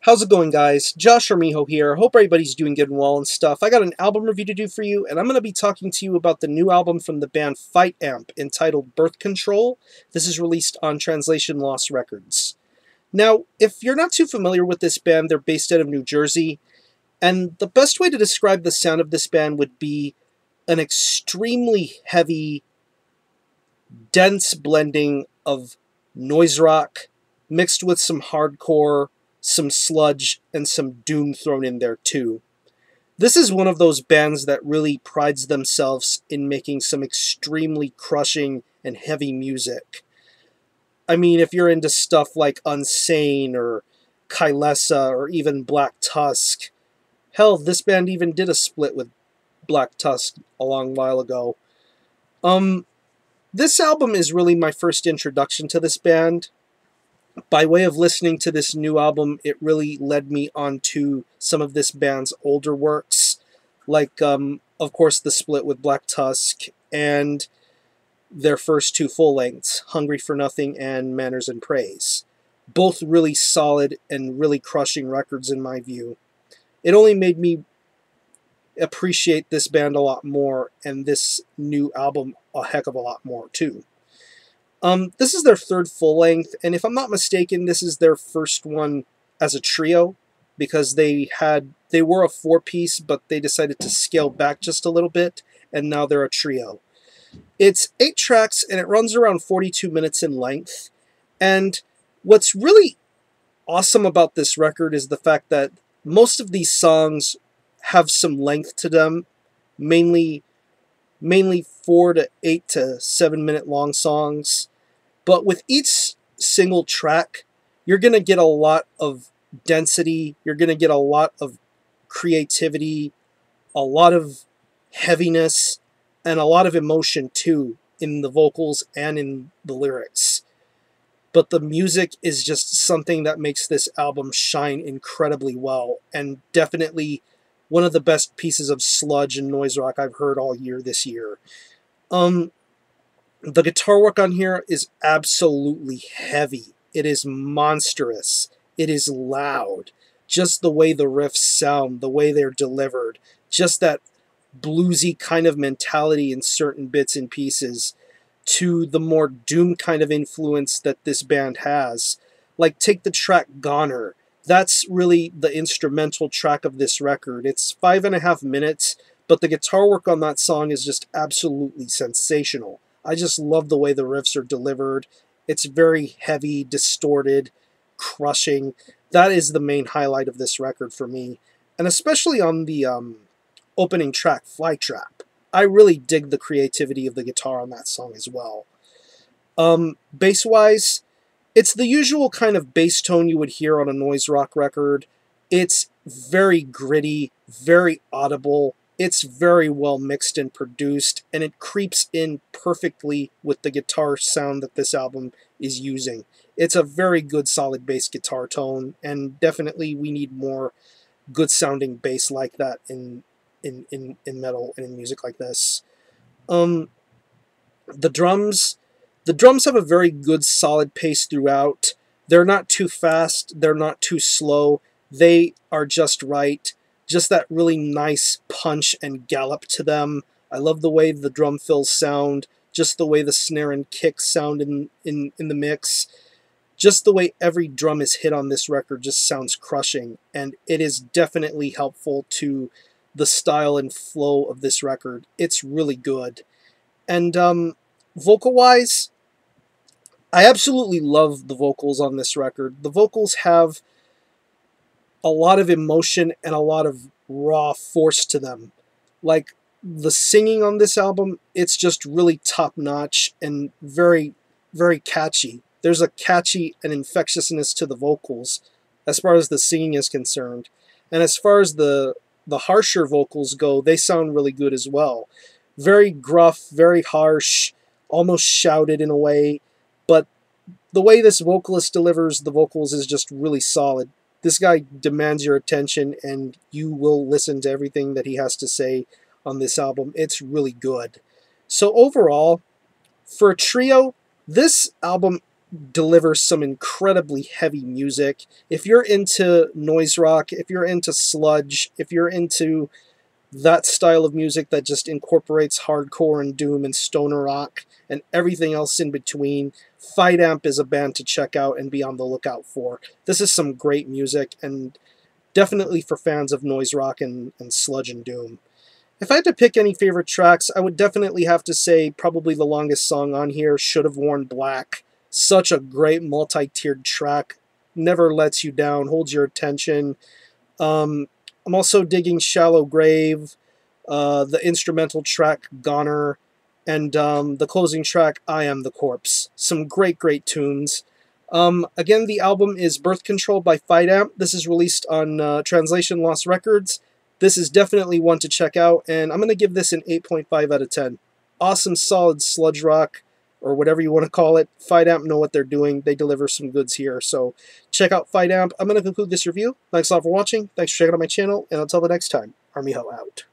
How's it going, guys? Josh Armijo here. Hope everybody's doing good and well and stuff. I got an album review to do for you, and I'm going to be talking to you about the new album from the band Fight Amp entitled Birth Control. This is released on Translation Lost Records. Now, if you're not too familiar with this band, they're based out of New Jersey, and the best way to describe the sound of this band would be an extremely heavy, dense blending of noise rock mixed with some hardcore, some sludge, and some doom thrown in there too. This is one of those bands that really prides themselves in making some extremely crushing and heavy music. I mean, if you're into stuff like Unsane or Kylesa or even Black Tusk, hell, this band even did a split with Black Tusk a long while ago. This album is really my first introduction to this band. By way of listening to this new album, it really led me onto some of this band's older works, like, of course, the split with Black Tusk, and their first two full-lengths, Hungry for Nothing and Manners and Praise. Both really solid and really crushing records in my view. It only made me appreciate this band a lot more, and this new album a heck of a lot more, too. This is their third full-length, and if I'm not mistaken, this is their first one as a trio, because they were a four-piece, but they decided to scale back just a little bit, and now they're a trio. It's 8 tracks, and it runs around 42 minutes in length, and what's really awesome about this record is the fact that most of these songs have some length to them, mainly 4 to 8 to 7 minute long songs. But with each single track, you're going to get a lot of density, you're going to get a lot of creativity, a lot of heaviness, and a lot of emotion too in the vocals and in the lyrics. But the music is just something that makes this album shine incredibly well, and definitely one of the best pieces of sludge and noise rock I've heard all year this year. The guitar work on here is absolutely heavy. It is monstrous. It is loud. Just the way the riffs sound, the way they're delivered, just that bluesy kind of mentality in certain bits and pieces to the more doom kind of influence that this band has. Like, take the track Goner. That's really the instrumental track of this record. It's 5.5 minutes, but the guitar work on that song is just absolutely sensational. I just love the way the riffs are delivered. It's very heavy, distorted, crushing. That is the main highlight of this record for me. And especially on the opening track, Flytrap. I really dig the creativity of the guitar on that song as well. Bass-wise, it's the usual kind of bass tone you would hear on a noise rock record. It's very gritty, very audible. It's very well mixed and produced, and it creeps in perfectly with the guitar sound that this album is using. It's a very good solid bass guitar tone, and definitely we need more good sounding bass like that in metal and in music like this. The drums have a very good solid pace throughout. They're not too fast, they're not too slow, they are just right. Just that really nice punch and gallop to them. I love the way the drum fills sound, just the way the snare and kick sound in the mix. Just the way every drum is hit on this record just sounds crushing, and it is definitely helpful to the style and flow of this record. It's really good. And vocal-wise, I absolutely love the vocals on this record. The vocals have a lot of emotion and a lot of raw force to them. Like, the singing on this album, it's just really top-notch and very, very catchy. There's a catchy and infectiousness to the vocals as far as the singing is concerned. And as far as the harsher vocals go, they sound really good as well. Very gruff, very harsh, almost shouted in a way, but the way this vocalist delivers the vocals is just really solid. This guy demands your attention, and you will listen to everything that he has to say on this album. It's really good. So overall, for a trio, this album delivers some incredibly heavy music. If you're into noise rock, if you're into sludge, if you're into that style of music that just incorporates hardcore and doom and stoner rock and everything else in between, Fight Amp is a band to check out and be on the lookout for. This is some great music, and definitely for fans of noise rock and sludge and doom. If I had to pick any favorite tracks, I would definitely have to say probably the longest song on here, Should Have Worn Black. Such a great multi-tiered track. Never lets you down, holds your attention. I'm also digging Shallow Grave, the instrumental track Goner, and the closing track I Am the Corpse. Some great, great tunes. Again, the album is Birth Control by Fight Amp. This is released on Translation Lost Records. This is definitely one to check out, and I'm going to give this an 8.5 out of 10. Awesome, solid sludge rock, or whatever you want to call it. Fight Amp know what they're doing. They deliver some goods here, so check out Fight Amp. I'm going to conclude this review. Thanks a lot for watching. Thanks for checking out my channel, and until the next time, Army Ho out.